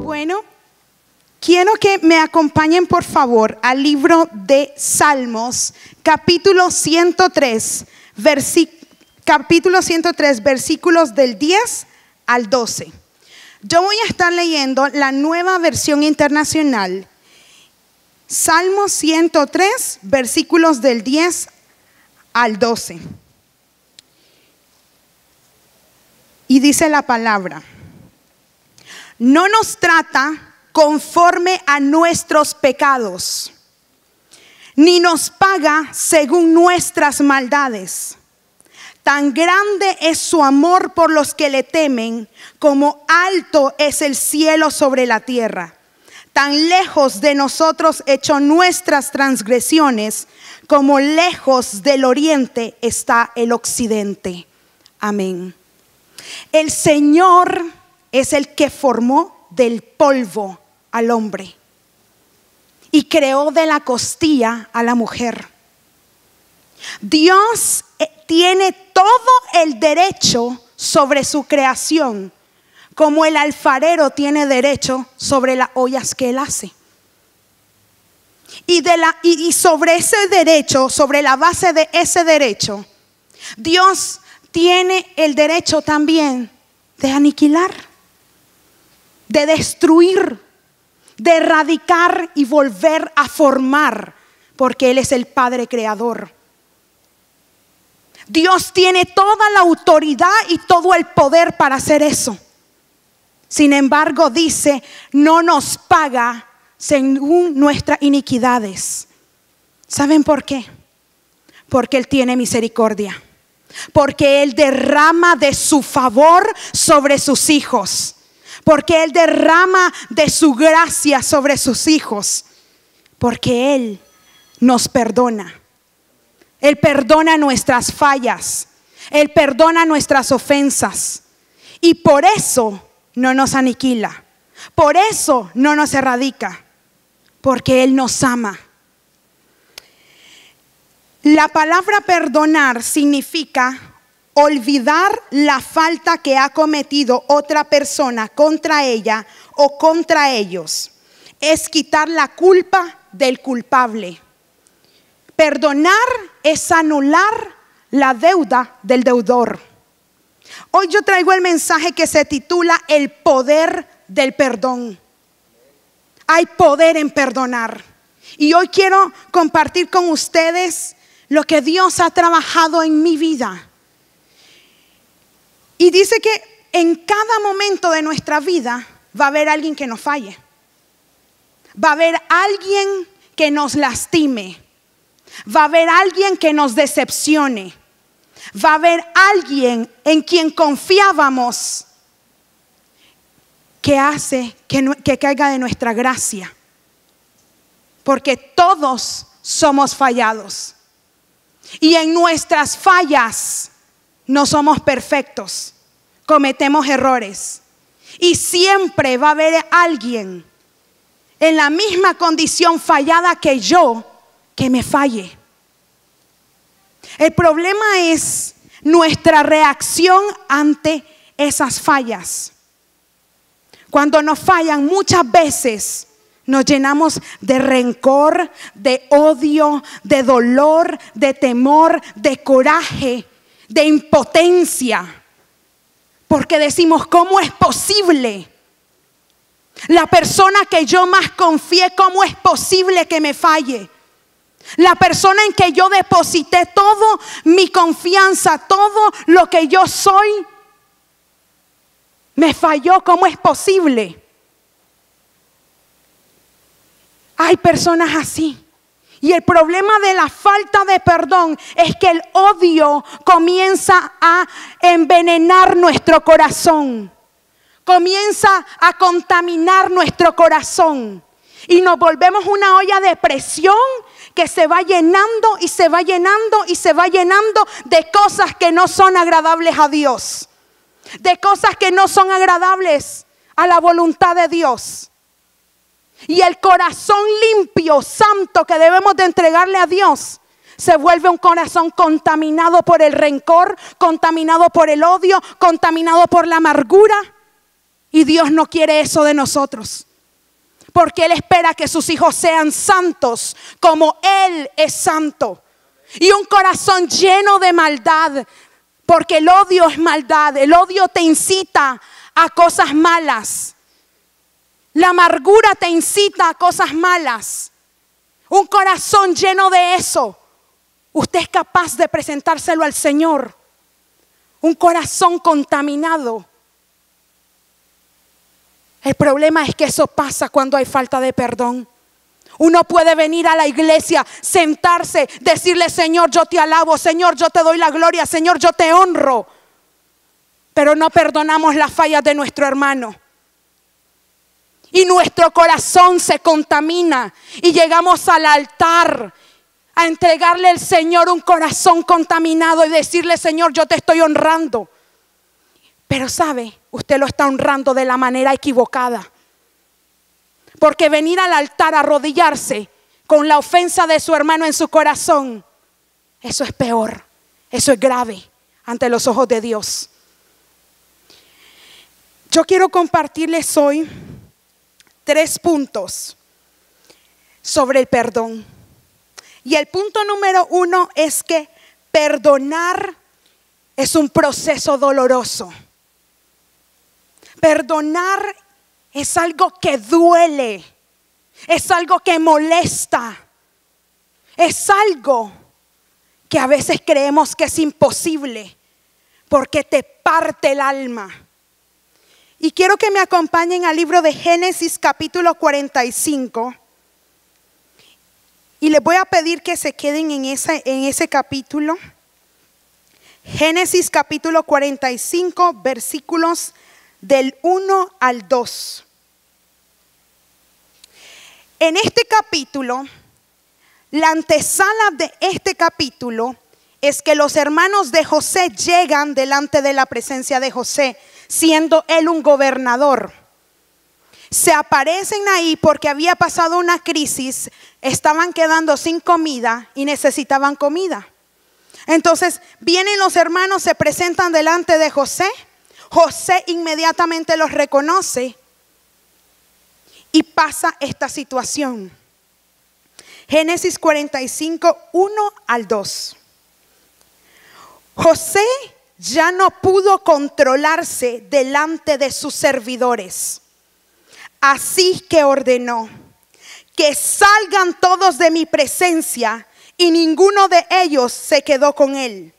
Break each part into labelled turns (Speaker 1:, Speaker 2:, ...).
Speaker 1: Bueno, quiero que me acompañen por favor al libro de Salmos, capítulo 103, versículos del 10 al 12. Yo voy a estar leyendo la Nueva Versión Internacional. Salmos 103, versículos del 10 al 12. Y dice la palabra: no nos trata conforme a nuestros pecados, ni nos paga según nuestras maldades. Tan grande es su amor por los que le temen, como alto es el cielo sobre la tierra. Tan lejos de nosotros echó nuestras transgresiones, como lejos del oriente está el occidente. Amén. El Señor es el que formó del polvo al hombre y creó de la costilla a la mujer. Dios tiene todo el derecho sobre su creación, como el alfarero tiene derecho sobre las ollas que él hace. Y sobre ese derecho, sobre la base de ese derecho, Dios tiene el derecho también de aniquilar, de destruir, de erradicar y volver a formar, porque Él es el Padre Creador. Dios tiene toda la autoridad y todo el poder para hacer eso. Sin embargo, dice, no nos paga según nuestras iniquidades. ¿Saben por qué? Porque Él tiene misericordia. Porque Él derrama de su favor sobre sus hijos. Porque Él derrama de su gracia sobre sus hijos. Porque Él nos perdona. Él perdona nuestras fallas. Él perdona nuestras ofensas. Y por eso no nos aniquila. Por eso no nos erradica. Porque Él nos ama. La palabra perdonar significa olvidar la falta que ha cometido otra persona contra ella o contra ellos. Es quitar la culpa del culpable. Perdonar es anular la deuda del deudor. Hoy yo traigo el mensaje que se titula El poder del perdón. Hay poder en perdonar. Y hoy quiero compartir con ustedes lo que Dios ha trabajado en mi vida. Y dice que en cada momento de nuestra vida va a haber alguien que nos falle. Va a haber alguien que nos lastime. Va a haber alguien que nos decepcione. Va a haber alguien en quien confiábamos que hace que caiga de nuestra gracia. Porque todos somos fallados. Y en nuestras fallas no somos perfectos. Cometemos errores. Y siempre va a haber alguien en la misma condición fallada que yo que me falle. El problema es nuestra reacción ante esas fallas. Cuando nos fallan, muchas veces nos llenamos de rencor, de odio, de dolor, de temor, de coraje, de impotencia. Porque decimos, ¿cómo es posible? La persona que yo más confié, ¿cómo es posible que me falle? La persona en que yo deposité todo mi confianza, todo lo que yo soy, me falló. ¿Cómo es posible? Hay personas así. Y el problema de la falta de perdón es que el odio comienza a envenenar nuestro corazón. Comienza a contaminar nuestro corazón. Y nos volvemos una olla de presión que se va llenando y se va llenando y se va llenando de cosas que no son agradables a Dios. De cosas que no son agradables a la voluntad de Dios. Y el corazón limpio, santo que debemos de entregarle a Dios, se vuelve un corazón contaminado por el rencor, contaminado por el odio, contaminado por la amargura. Y Dios no quiere eso de nosotros, porque Él espera que sus hijos sean santos como Él es santo. Y un corazón lleno de maldad, porque el odio es maldad. El odio te incita a cosas malas. La amargura te incita a cosas malas. Un corazón lleno de eso, usted es capaz de presentárselo al Señor. Un corazón contaminado. El problema es que eso pasa cuando hay falta de perdón. Uno puede venir a la iglesia, sentarse, decirle: Señor, yo te alabo, Señor, yo te doy la gloria, Señor, yo te honro. Pero no perdonamos las fallas de nuestro hermano. Y nuestro corazón se contamina y llegamos al altar a entregarle al Señor un corazón contaminado y decirle: Señor, yo te estoy honrando. Pero sabe, usted lo está honrando de la manera equivocada. Porque venir al altar a arrodillarse con la ofensa de su hermano en su corazón, eso es peor, eso es grave ante los ojos de Dios. Yo quiero compartirles hoy 3 puntos sobre el perdón. Y el punto número 1 es que perdonar es un proceso doloroso. Perdonar es algo que duele, es algo que molesta, es algo que a veces creemos que es imposible porque te parte el alma. Y quiero que me acompañen al libro de Génesis capítulo 45. Y les voy a pedir que se queden en ese capítulo. Génesis capítulo 45, versículos del 1 al 2. En este capítulo, la antesala de este capítulo es que los hermanos de José llegan delante de la presencia de José, siendo él un gobernador. Se aparecen ahí porque había pasado una crisis, estaban quedando sin comida y necesitaban comida. Entonces vienen los hermanos, se presentan delante de José. José inmediatamente los reconoce y pasa esta situación. Génesis 45, 1 al 2. José ya no pudo controlarse delante de sus servidores. Así que ordenó: que salgan todos de mi presencia, y ninguno de ellos se quedó con él.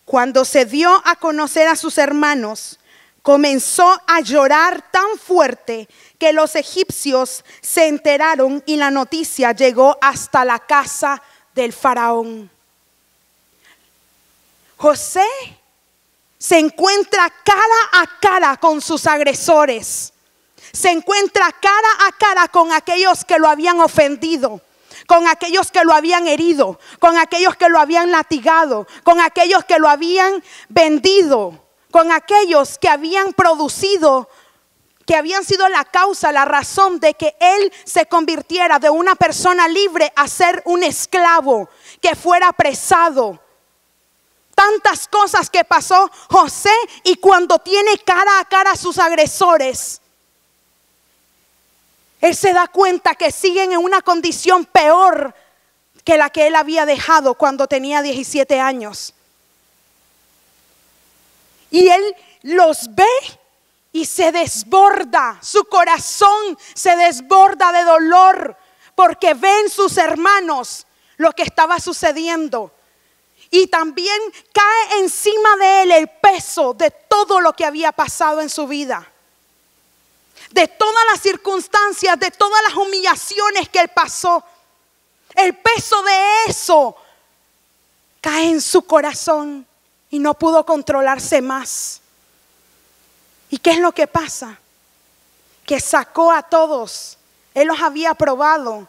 Speaker 1: Cuando se dio a conocer a sus hermanos, comenzó a llorar tan fuerte que los egipcios se enteraron y la noticia llegó hasta la casa del faraón. José se encuentra cara a cara con sus agresores. Se encuentra cara a cara con aquellos que lo habían ofendido, con aquellos que lo habían herido, con aquellos que lo habían latigado, con aquellos que lo habían vendido, con aquellos que habían producido, que habían sido la causa, la razón de que él se convirtiera de una persona libre a ser un esclavo, que fuera apresado. Tantas cosas que pasó José, y cuando tiene cara a cara a sus agresores, él se da cuenta que siguen en una condición peor que la que él había dejado cuando tenía 17 años. Y él los ve y se desborda, su corazón se desborda de dolor porque ven sus hermanos lo que estaba sucediendo. Y también cae encima de él el peso de todo lo que había pasado en su vida, de todas las circunstancias, de todas las humillaciones que él pasó. El peso de eso cae en su corazón y no pudo controlarse más. ¿Y qué es lo que pasa? Que sacó a todos. Él los había probado.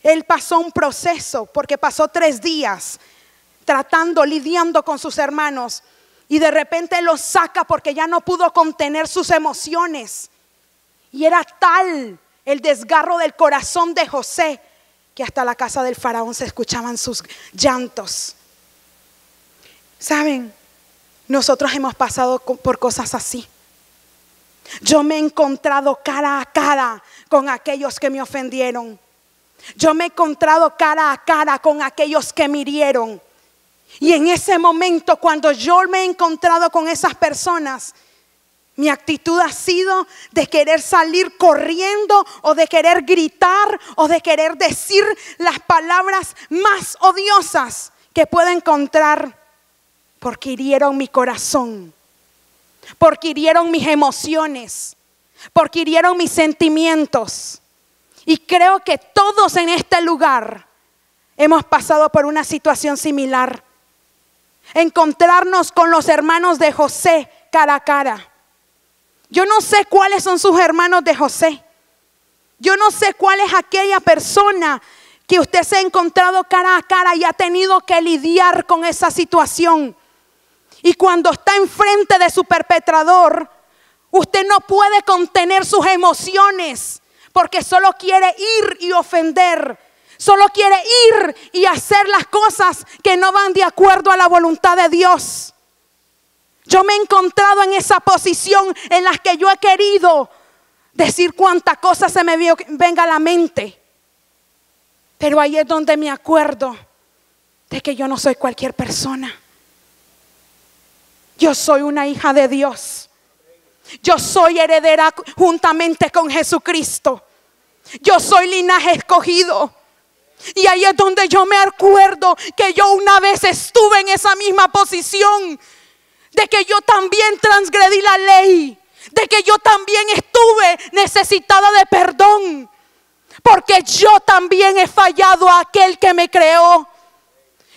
Speaker 1: Él pasó un proceso porque pasó 3 días tratando, lidiando con sus hermanos, y de repente los saca porque ya no pudo contener sus emociones. Y era tal el desgarro del corazón de José que hasta la casa del faraón se escuchaban sus llantos. ¿Saben? Nosotros hemos pasado por cosas así. Yo me he encontrado cara a cara con aquellos que me ofendieron. Yo me he encontrado cara a cara con aquellos que me hirieron. Y en ese momento, cuando yo me he encontrado con esas personas, mi actitud ha sido de querer salir corriendo o de querer gritar o de querer decir las palabras más odiosas que puedo encontrar, porque hirieron mi corazón, porque hirieron mis emociones, porque hirieron mis sentimientos. Y creo que todos en este lugar hemos pasado por una situación similar. Encontrarnos con los hermanos de José cara a cara. Yo no sé cuáles son sus hermanos de José. Yo no sé cuál es aquella persona que usted se ha encontrado cara a cara y ha tenido que lidiar con esa situación. Y cuando está enfrente de su perpetrador, usted no puede contener sus emociones, porque solo quiere ir y ofender. Solo quiere ir y hacer las cosas que no van de acuerdo a la voluntad de Dios. Yo me he encontrado en esa posición en la que yo he querido decir cuánta cosa se me venga a la mente. Pero ahí es donde me acuerdo de que yo no soy cualquier persona. Yo soy una hija de Dios. Yo soy heredera juntamente con Jesucristo. Yo soy linaje escogido. Y ahí es donde yo me acuerdo que yo una vez estuve en esa misma posición, de que yo también transgredí la ley, de que yo también estuve necesitada de perdón, porque yo también he fallado a aquel que me creó.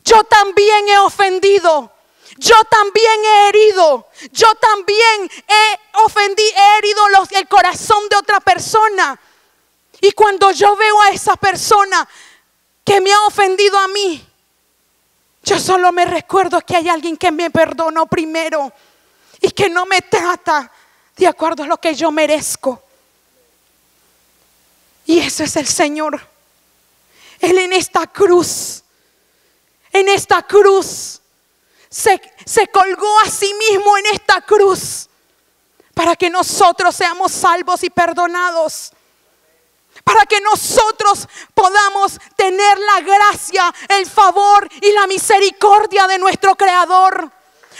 Speaker 1: Yo también he ofendido. Yo también he herido. Yo también he herido el corazón de otra persona. Y cuando yo veo a esa persona que me ha ofendido a mí, yo solo me recuerdo que hay alguien que me perdonó primero y que no me trata de acuerdo a lo que yo merezco. Y eso es el Señor. Él en esta cruz se colgó a sí mismo en esta cruz para que nosotros seamos salvos y perdonados. Para que nosotros podamos tener la gracia, el favor y la misericordia de nuestro Creador.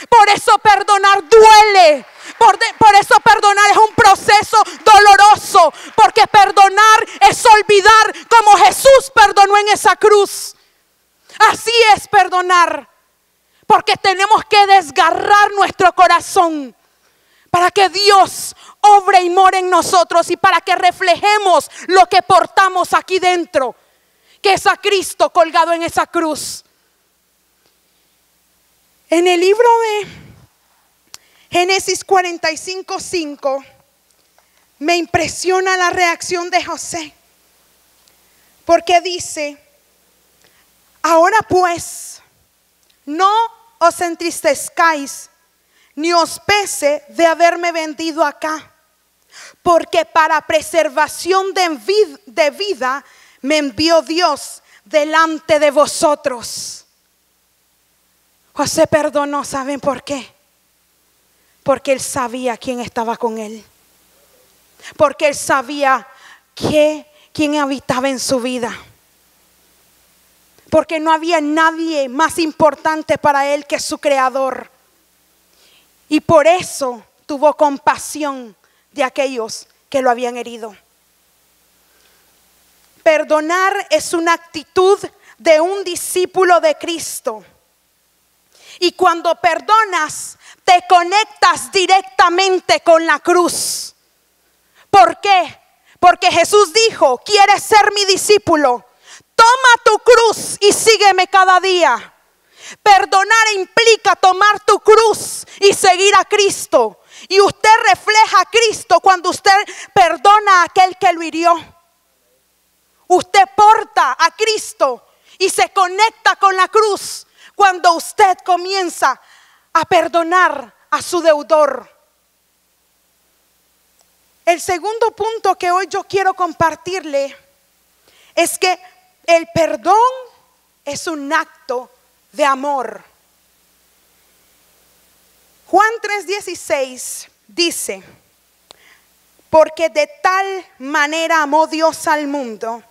Speaker 1: Por eso perdonar duele. Por eso perdonar es un proceso doloroso. Porque perdonar es olvidar como Jesús perdonó en esa cruz. Así es perdonar. Porque tenemos que desgarrar nuestro corazón para que Dios obre y more en nosotros y para que reflejemos lo que portamos aquí dentro, que es a Cristo colgado en esa cruz. En el libro de Génesis 45:5 me impresiona la reacción de José, porque dice: ahora pues, no os entristezcáis ni os pese de haberme vendido acá, porque para preservación de vida me envió Dios delante de vosotros. José perdonó, ¿saben por qué? Porque él sabía quién estaba con él. Porque él sabía quién habitaba en su vida. Porque no había nadie más importante para él que su Creador. Y por eso tuvo compasión de aquellos que lo habían herido. Perdonar es una actitud de un discípulo de Cristo. Y cuando perdonas, te conectas directamente con la cruz. ¿Por qué? Porque Jesús dijo: ¿quieres ser mi discípulo? Toma tu cruz y sígueme cada día. Perdonar implica tomar tu cruz y seguir a Cristo. Y usted refleja a Cristo cuando usted perdona a aquel que lo hirió. Usted porta a Cristo y se conecta con la cruz cuando usted comienza a perdonar a su deudor. El segundo punto que hoy yo quiero compartirle es que El perdón es un acto de amor. Juan 3:16 dice: porque de tal manera amó Dios al mundo,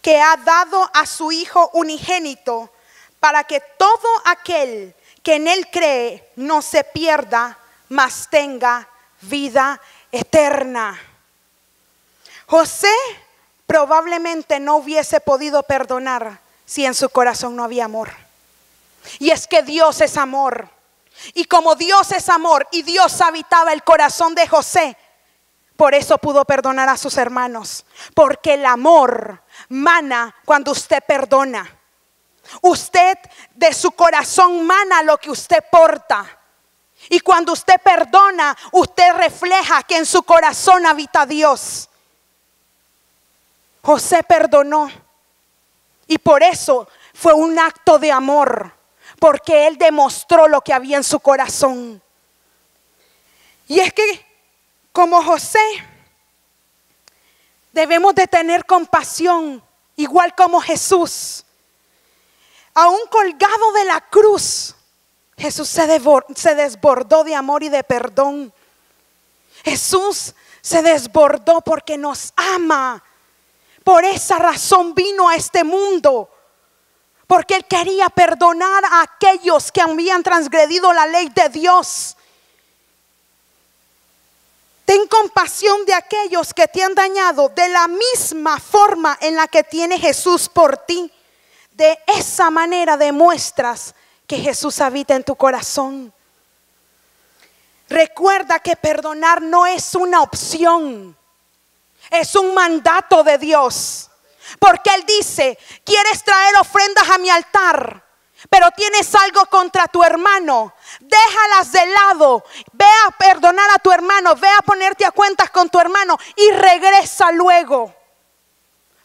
Speaker 1: que ha dado a su Hijo unigénito, para que todo aquel que en Él cree no se pierda, mas tenga vida eterna. José probablemente no hubiese podido perdonar si en su corazón no había amor. Y es que Dios es amor. Y como Dios es amor y Dios habitaba el corazón de José, por eso pudo perdonar a sus hermanos. Porque el amor mana cuando usted perdona. Usted de su corazón mana lo que usted porta. Y cuando usted perdona, usted refleja que en su corazón habita Dios. José perdonó. Y por eso fue un acto de amor. Porque él demostró lo que había en su corazón. Y es que como José, debemos de tener compasión, igual como Jesús. Aún colgado de la cruz, Jesús se desbordó de amor y de perdón. Jesús se desbordó porque nos ama. Por esa razón vino a este mundo. Porque Él quería perdonar a aquellos que habían transgredido la ley de Dios. Ten compasión de aquellos que te han dañado de la misma forma en la que tiene Jesús por ti. De esa manera demuestras que Jesús habita en tu corazón. Recuerda que perdonar no es una opción, es un mandato de Dios. Porque Él dice: quieres traer ofrendas a mi altar, pero tienes algo contra tu hermano, déjalas de lado, ve a perdonar a tu hermano, ve a ponerte a cuentas con tu hermano y regresa luego.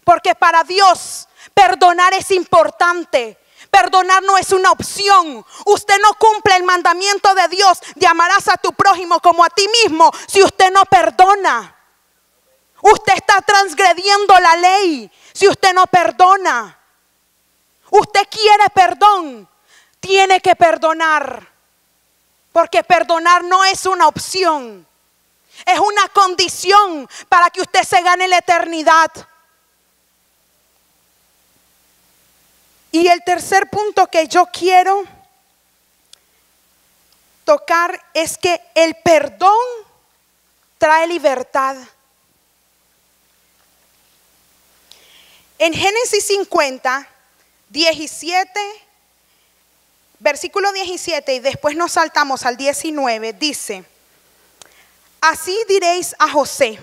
Speaker 1: Porque para Dios perdonar es importante. Perdonar no es una opción. Usted no cumple el mandamiento de Dios de amarás a tu prójimo como a ti mismo si usted no perdona. Usted está transgrediendo la ley si usted no perdona. Usted quiere perdón, tiene que perdonar. Porque perdonar no es una opción, es una condición para que usted se gane la eternidad. Y el tercer punto que yo quiero tocar es que el perdón trae libertad. En Génesis 50, 17, versículo 17, y después nos saltamos al 19, dice: así diréis a José: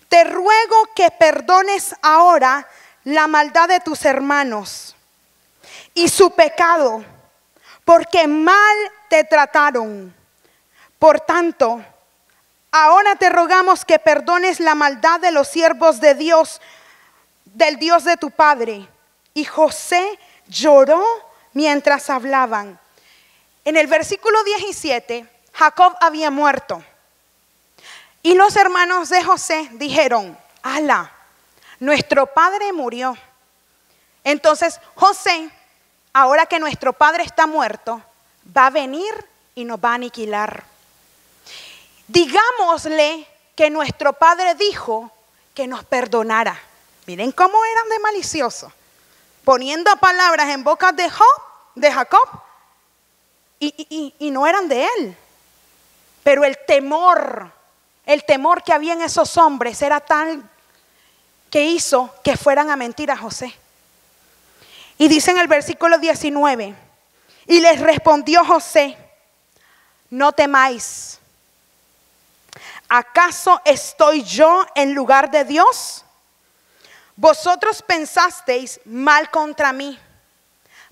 Speaker 1: te ruego que perdones ahora la maldad de tus hermanos y su pecado, porque mal te trataron. Por tanto, ahora te rogamos que perdones la maldad de los siervos de Dios, del Dios de tu padre. Y José lloró mientras hablaban. En el versículo 17, Jacob había muerto. Y los hermanos de José dijeron: ala, nuestro padre murió. Entonces José, ahora que nuestro padre está muerto, va a venir y nos va a aniquilar. Digámosle que nuestro padre dijo que nos perdonara. Miren cómo eran de maliciosos, poniendo palabras en boca de Jacob, y no eran de él. Pero el temor que había en esos hombres era tal que hizo que fueran a mentir a José. Y dice en el versículo 19: y les respondió José: no temáis. ¿Acaso estoy yo en lugar de Dios? Vosotros pensasteis mal contra mí,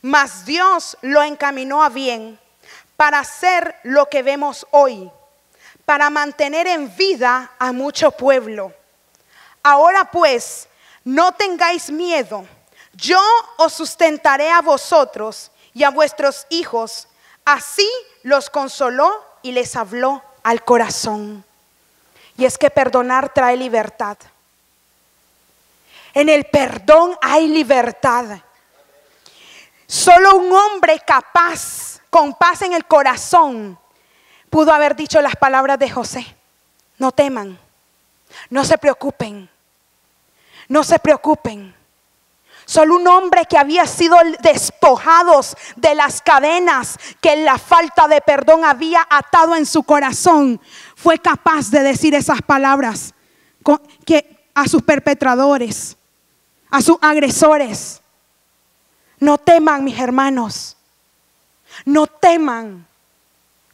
Speaker 1: mas Dios lo encaminó a bien para hacer lo que vemos hoy, para mantener en vida a mucho pueblo. Ahora pues, no tengáis miedo, yo os sustentaré a vosotros y a vuestros hijos. Así los consoló y les habló al corazón. Y es que perdonar trae libertad. En el perdón hay libertad. Solo un hombre capaz, con paz en el corazón, pudo haber dicho las palabras de José: no teman, no se preocupen, no se preocupen. Solo un hombre que había sido despojados de las cadenas que la falta de perdón había atado en su corazón fue capaz de decir esas palabras a sus perpetradores, a sus agresores. No teman, mis hermanos, no teman,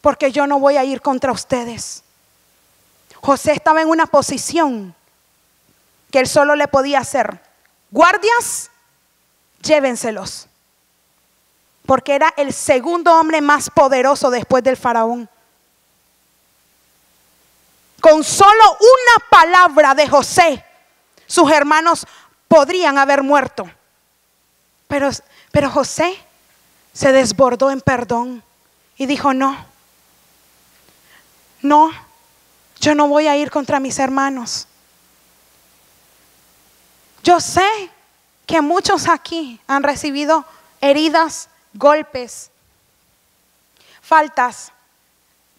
Speaker 1: porque yo no voy a ir contra ustedes. José estaba en una posición que él solo le podía hacer: guardias, llévenselos, porque era el segundo hombre más poderoso después del faraón. Con solo una palabra de José, sus hermanos podrían haber muerto. Pero José se desbordó en perdón y dijo: no, yo no voy a ir contra mis hermanos. Yo sé que muchos aquí han recibido heridas, golpes, faltas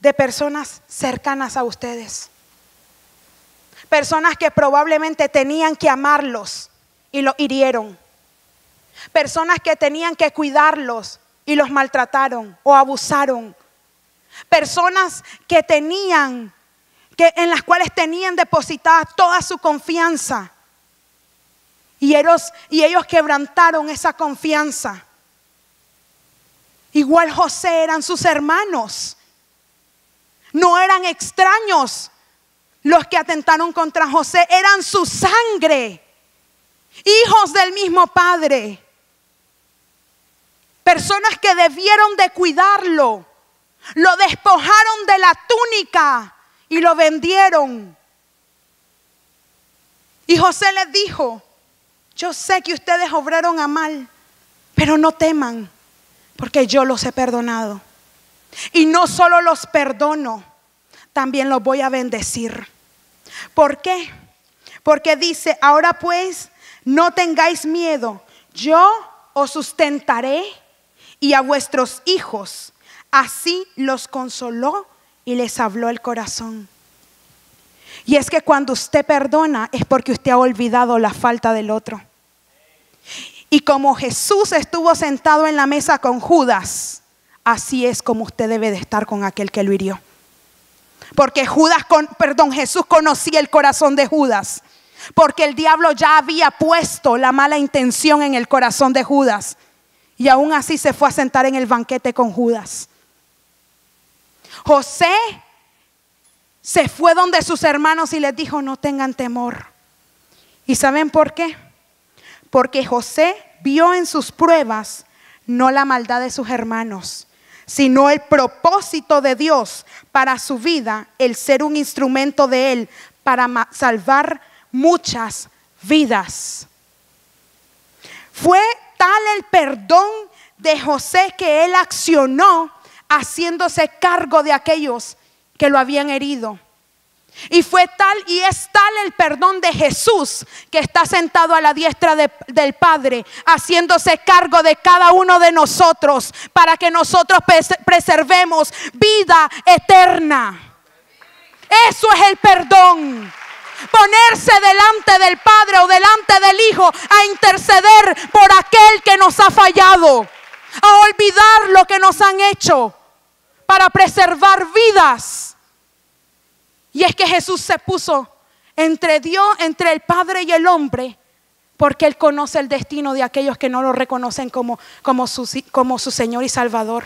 Speaker 1: de personas cercanas a ustedes. Personas que probablemente tenían que amarlos y los hirieron. Personas que tenían que cuidarlos y los maltrataron o abusaron. Personas que en las cuales tenían depositada toda su confianza. Y ellos quebrantaron esa confianza. Igual José, eran sus hermanos. No eran extraños los que atentaron contra José, eran su sangre. Hijos del mismo padre. Personas que debieron de cuidarlo. Lo despojaron de la túnica y lo vendieron. Y José les dijo: yo sé que ustedes obraron a mal, pero no teman, porque yo los he perdonado. Y no solo los perdono, también los voy a bendecir. ¿Por qué? Porque dice: ahora pues, no tengáis miedo, yo os sustentaré y a vuestros hijos. Así los consoló y les habló el corazón. Y es que cuando usted perdona es porque usted ha olvidado la falta del otro. Y como Jesús estuvo sentado en la mesa con Judas, así es como usted debe de estar con aquel que lo hirió. Porque Jesús conocía el corazón de Judas. Porque el diablo ya había puesto la mala intención en el corazón de Judas. Y aún así se fue a sentar en el banquete con Judas. José se fue donde sus hermanos y les dijo: no tengan temor. ¿Y saben por qué? Porque José vio en sus pruebas no la maldad de sus hermanos, sino el propósito de Dios para su vida, el ser un instrumento de Él para salvar muchas vidas. Fue tal el perdón de José que él accionó haciéndose cargo de aquellos que lo habían herido. Y fue tal y es tal el perdón de Jesús que está sentado a la diestra del Padre, haciéndose cargo de cada uno de nosotros para que nosotros preservemos vida eterna. Eso es el perdón. Ponerse delante del Padre o delante del Hijo a interceder por aquel que nos ha fallado, a olvidar lo que nos han hecho para preservar vidas. Y es que Jesús se puso entre el Padre y el hombre, porque Él conoce el destino de aquellos que no lo reconocen como su Señor y Salvador.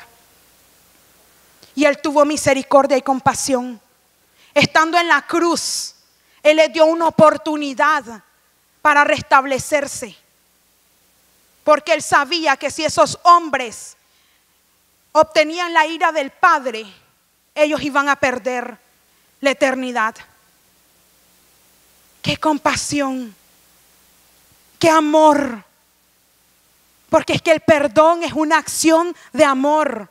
Speaker 1: Y Él tuvo misericordia y compasión. Estando en la cruz, Él les dio una oportunidad para restablecerse. Porque Él sabía que si esos hombres obtenían la ira del Padre, ellos iban a perder la eternidad. Qué compasión, qué amor. Porque es que el perdón es una acción de amor.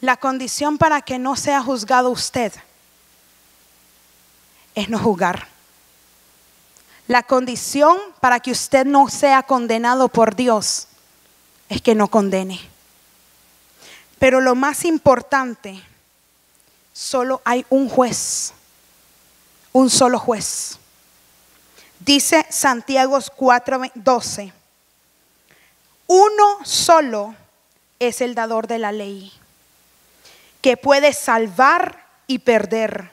Speaker 1: La condición para que no sea juzgado usted es no juzgar. La condición para que usted no sea condenado por Dios es que no condene. Pero lo más importante, solo hay un juez, un solo juez. Dice Santiago 4:12, uno solo es el dador de la ley, que puede salvar y perder.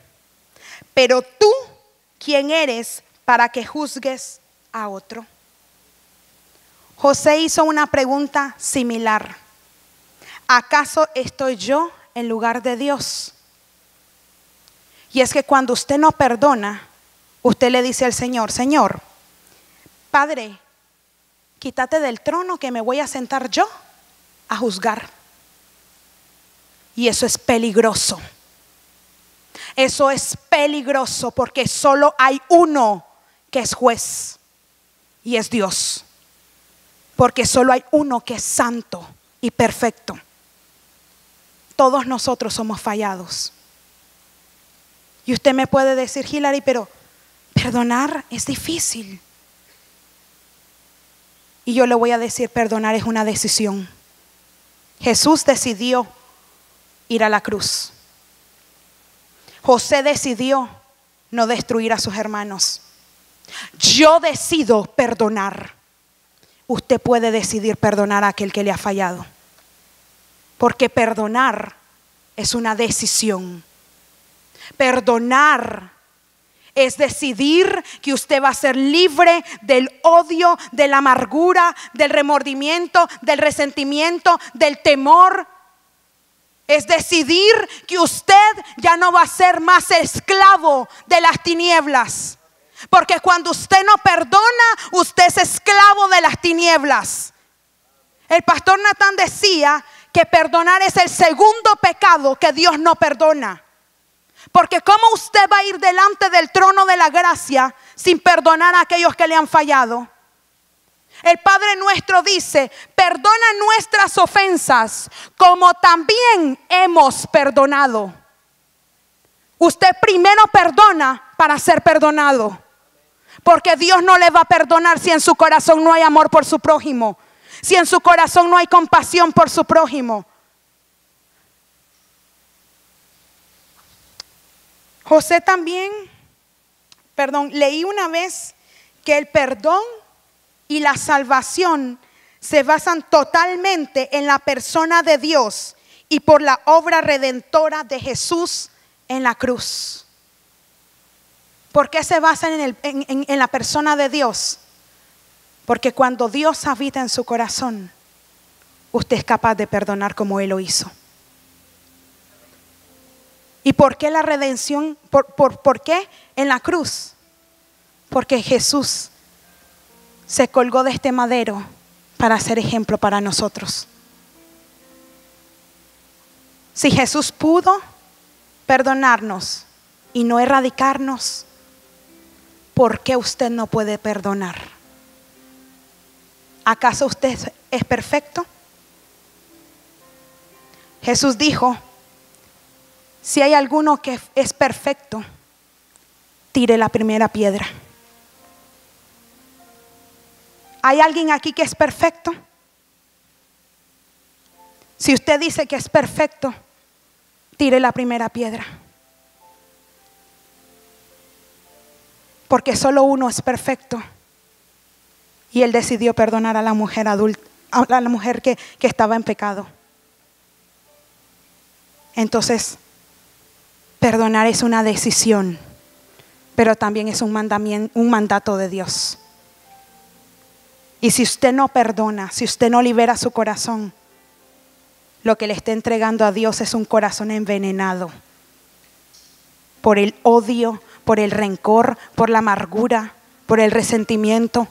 Speaker 1: Pero tú, ¿quién eres para que juzgues a otro? José hizo una pregunta similar. ¿Acaso estoy yo en lugar de Dios? Y es que cuando usted no perdona, usted le dice al Señor, Señor, Padre, quítate del trono que me voy a sentar yo a juzgar. Y eso es peligroso. Eso es peligroso porque solo hay uno que es juez y es Dios. Porque solo hay uno que es santo y perfecto. Todos nosotros somos fallados. Y usted me puede decir, Hilary, pero perdonar es difícil. Y yo le voy a decir, perdonar es una decisión. Jesús decidió ir a la cruz. José decidió no destruir a sus hermanos. Yo decido perdonar. Usted puede decidir perdonar a aquel que le ha fallado. Porque perdonar es una decisión. Perdonar es decidir que usted va a ser libre del odio, de la amargura, del remordimiento, del resentimiento, del temor. Es decidir que usted ya no va a ser más esclavo de las tinieblas. Porque cuando usted no perdona, usted es esclavo de las tinieblas. El pastor Natán decía que perdonar es el segundo pecado que Dios no perdona. Porque ¿cómo usted va a ir delante del trono de la gracia sin perdonar a aquellos que le han fallado? El Padre nuestro dice, perdona nuestras ofensas como también hemos perdonado. Usted primero perdona para ser perdonado. Porque Dios no le va a perdonar si en su corazón no hay amor por su prójimo. Si en su corazón no hay compasión por su prójimo. José también, leí una vez que el perdón y la salvación se basan totalmente en la persona de Dios y por la obra redentora de Jesús en la cruz. ¿Por qué se basan en la persona de Dios? Porque cuando Dios habita en su corazón, usted es capaz de perdonar como Él lo hizo. ¿Y por qué la redención? ¿Por qué en la cruz? Porque Jesús se colgó de este madero para ser ejemplo para nosotros. Si Jesús pudo perdonarnos y no erradicarnos, ¿por qué usted no puede perdonar? ¿Acaso usted es perfecto? Jesús dijo, si hay alguno que es perfecto, tire la primera piedra. ¿Hay alguien aquí que es perfecto? Si usted dice que es perfecto, tire la primera piedra. Porque solo uno es perfecto. Y Él decidió perdonar a la mujer adulta, a la mujer que estaba en pecado. Entonces, perdonar es una decisión, pero también es un mandato de Dios. Y si usted no perdona, si usted no libera su corazón, lo que le está entregando a Dios es un corazón envenenado por el odio, por el rencor, por la amargura, por el resentimiento.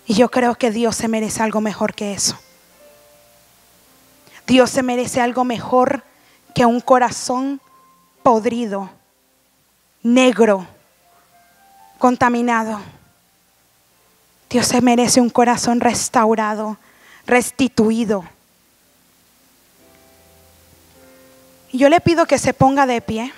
Speaker 1: Y yo creo que Dios se merece algo mejor que eso. Dios se merece algo mejor que un corazón podrido, negro, contaminado. Dios se merece un corazón restaurado, restituido. Y yo le pido que se ponga de pie.